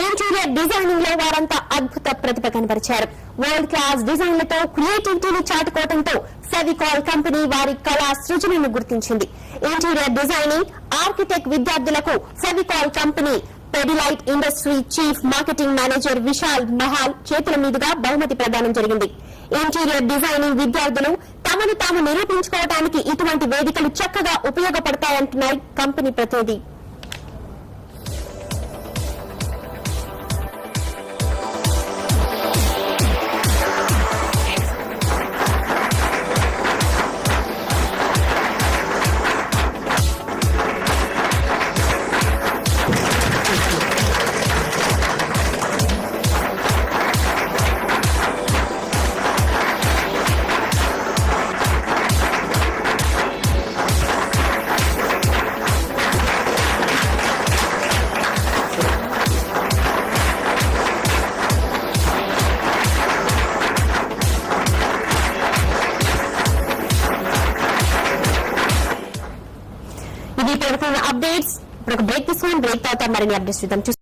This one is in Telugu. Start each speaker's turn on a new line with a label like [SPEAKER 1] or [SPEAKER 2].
[SPEAKER 1] ఇంటీరియర్ డిజైనింగ్ లో వారంతా అద్భుత ప్రతిభ కనబరిచారు. వరల్డ్ క్లాస్ డిజైన్లతో క్రియేటివిటీని చాటుకోవడంతో ఫెవికాల్ కంపెనీ వారి కళా సృజనను గుర్తించింది. ఇంటీరియర్ డిజైనింగ్, ఆర్కిటెక్ట్ విద్యార్థులకు Fevicol company Pidilite industry chief marketing manager Vishal Mahal చేతుల మీదుగా బహుమతి ప్రదానం జరిగింది. ఇంటీరియర్ డిజైనింగ్ విద్యార్థులు తమను తాము నిరూపించుకోవడానికి ఇటువంటి వేదికలు చక్కగా ఉపయోగపడతాయంటున్నాయి కంపెనీ ప్రతినిధి. ఇది ప్రభుత్వ అప్డేట్స్. బ్రేక్ తీసుకుని బ్రేక్ తర్వాత మరిన్ని అప్డేట్స్ చూద్దాం.